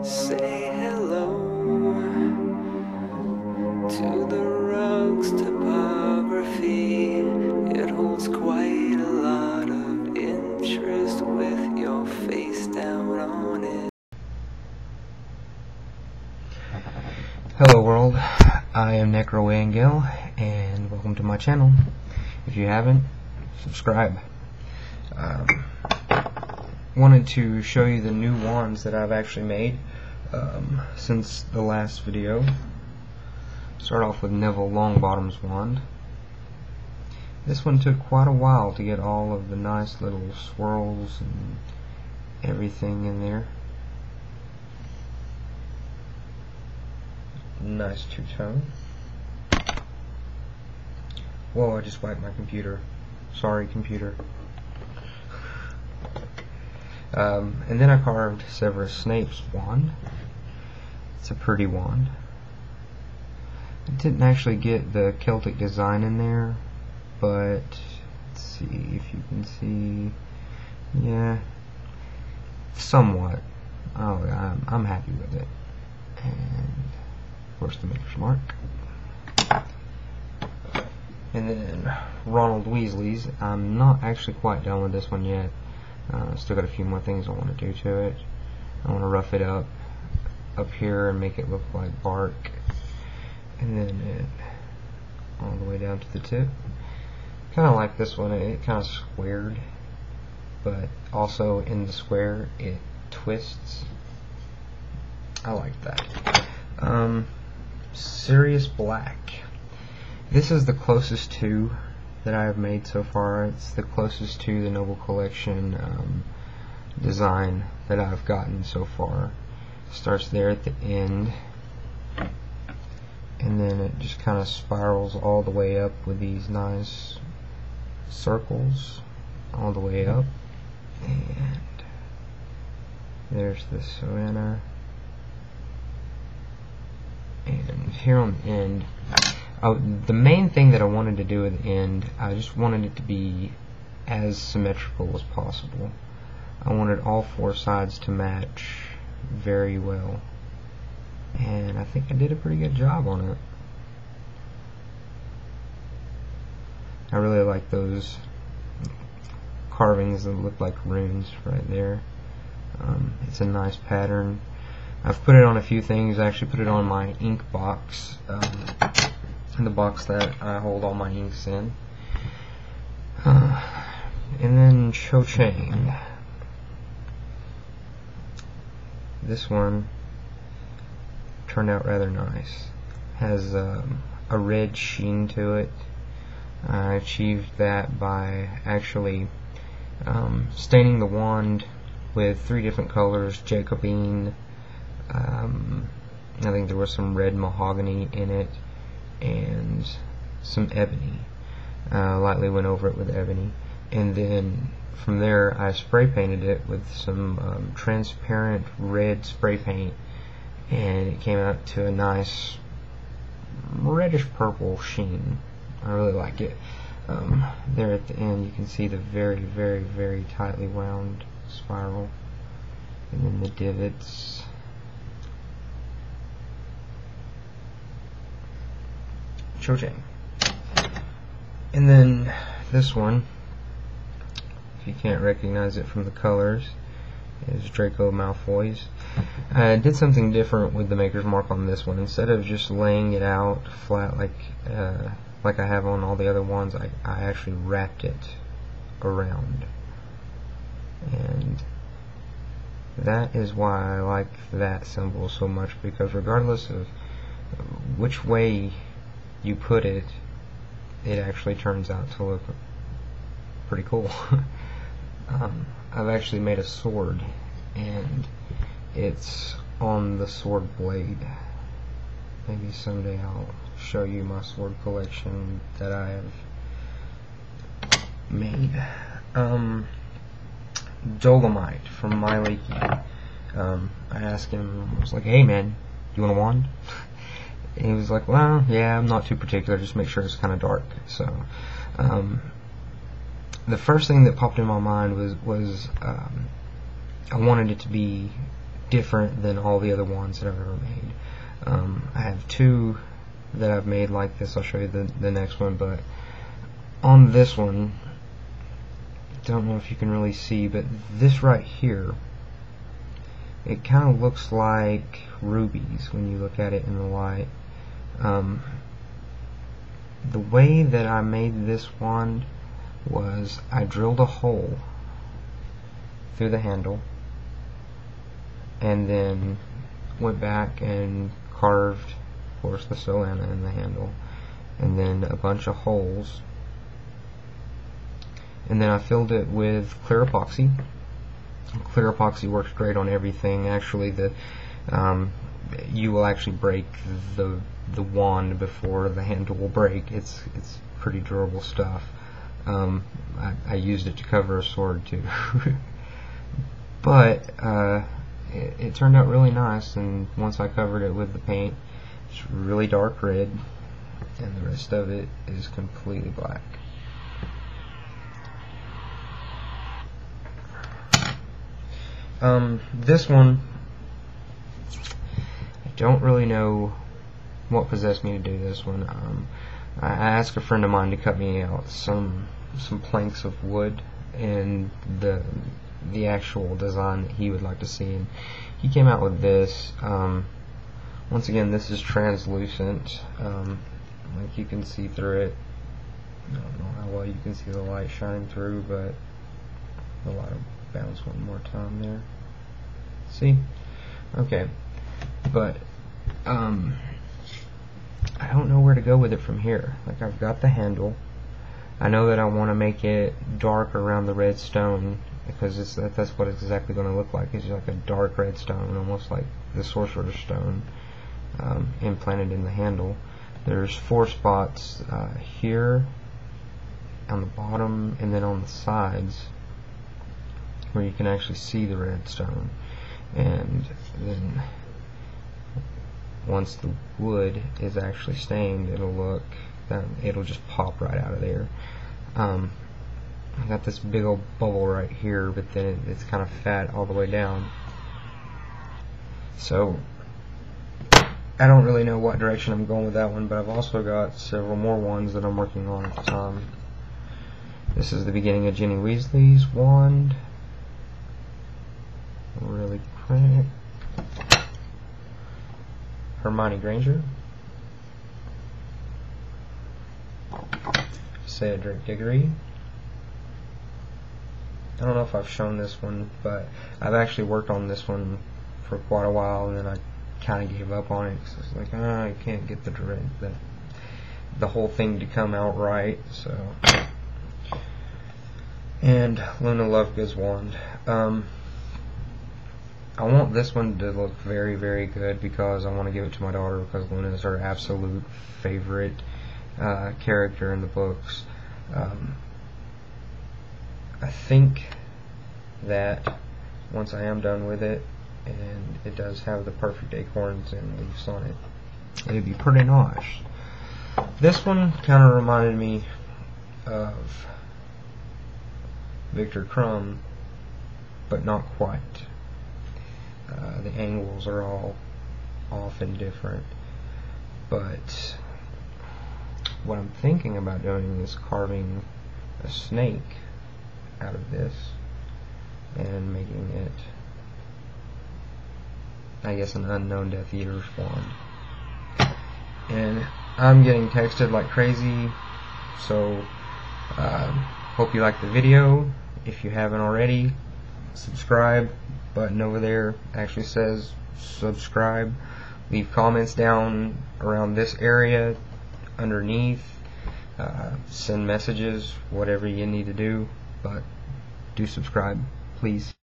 Say hello to the rug's topography. It holds quite a lot of interest with your face down on it. Hello world, I am Necroangel and welcome to my channel. If you haven't, subscribe. Wanted to show you the new wands that I've actually made since the last video. Start off with Neville Longbottom's wand. This one took quite a while to get all of the nice little swirls and everything in there. Nice two-tone. Whoa, I just wiped my computer. Sorry, computer. And then I carved Severus Snape's wand. It's a pretty wand. I didn't actually get the Celtic design in there, but let's see if you can see. Yeah, somewhat. Oh, I'm happy with it. And of course the maker's mark. And then Ronald Weasley's. I'm not actually quite done with this one yet. Still got a few more things I want to do to it. I want to rough it up here and make it look like bark, and then it all the way down to the tip. Kind of like this one. It kind of squared, but also in the square it twists. I like that. Sirius Black. This is the closest to that I have made so far. It's the closest to the Noble Collection design that I've gotten so far. Starts there at the end, and then it just kind of spirals all the way up with these nice circles all the way up. And there's the Savannah. And here on the end, the main thing that I wanted to do at the end, I just wanted it to be as symmetrical as possible. I wanted all four sides to match very well, and I think I did a pretty good job on it. I really like those carvings that look like runes right there. It's a nice pattern. I've put it on a few things. I actually put it on my ink box, in the box that I hold all my inks in. And then Cho Chang. This one turned out rather nice. Has a red sheen to it. I achieved that by actually staining the wand with 3 different colors: Jacobine, I think there was some red mahogany in it, and some ebony. Lightly went over it with ebony, and then from there I spray painted it with some transparent red spray paint, and it came out to a nice reddish purple sheen. I really like it. There at the end you can see the very, very, very tightly wound spiral, and then the divots. Cho Chang. And then this one, if you can't recognize it from the colors, is Draco Malfoy's. I did something different with the maker's mark on this one. Instead of just laying it out flat like I have on all the other ones, I actually wrapped it around, and that is why I like that symbol so much, because regardless of which way you put it, it actually turns out to look pretty cool. I've actually made a sword, and it's on the sword blade. Maybe someday I'll show you my sword collection that I have made. Dolomite from My Lakey. I asked him, I was like, "Hey man, you want a wand?" And he was like, "Well, yeah, I'm not too particular, just make sure it's kind of dark." So the first thing that popped in my mind was I wanted it to be different than all the other ones that I've ever made. I have 2 that I've made like this. I'll show you the next one, but on this one, don't know if you can really see, but this right here, it kind of looks like rubies when you look at it in the light. The way that I made this wand was I drilled a hole through the handle and then went back and carved, of course, the Solana in the handle, and then a bunch of holes, and then I filled it with clear epoxy. Clear epoxy works great on everything. Actually, you will actually break the wand before the handle will break. It's pretty durable stuff. I used it to cover a sword too. But it turned out really nice, and once I covered it with the paint, it's really dark red, and the rest of it is completely black. This one, I don't really know what possessed me to do this one. I asked a friend of mine to cut me out some planks of wood and the actual design that he would like to see, and he came out with this. Once again, this is translucent, like you can see through it. I don't know how well you can see the light shining through, but a lot of bounce one more time there. See? Okay. But I don't know where to go with it from here. Like, I've got the handle. I know that I want to make it dark around the red stone, because that's what it's exactly going to look like. It's like a dark red stone, almost like the Sorcerer's Stone implanted in the handle. There's 4 spots here on the bottom and then on the sides where you can actually see the red stone, and then once the wood is actually stained, it'll just pop right out of there. I got this big old bubble right here, but then it's kind of fat all the way down, so I don't really know what direction I'm going with that one, but I've also got several more ones that I'm working on at the time. This is the beginning of Ginny Weasley's wand. Really quick. Hermione Granger. Cedric Diggory. I don't know if I've shown this one, but I've actually worked on this one for quite a while, and then I kind of gave up on it because it's like, I can't get the whole thing to come out right. So, and Luna Lovegood's wand. I want this one to look very, very good because I want to give it to my daughter, because Luna is her absolute favorite character in the books. I think that once I am done with it, and it does have the perfect acorns and leaves on it, it'd be pretty nice. This one kind of reminded me of Victor Crumb, but not quite. The angles are all off and different, but what I'm thinking about doing is carving a snake out of this and making it, I guess, an unknown Death Eater's wand. And I'm getting texted like crazy, so hope you liked the video. If you haven't already, subscribe. Button over there actually says subscribe. Leave comments down around this area underneath. Send messages, whatever you need to do, but do subscribe, please.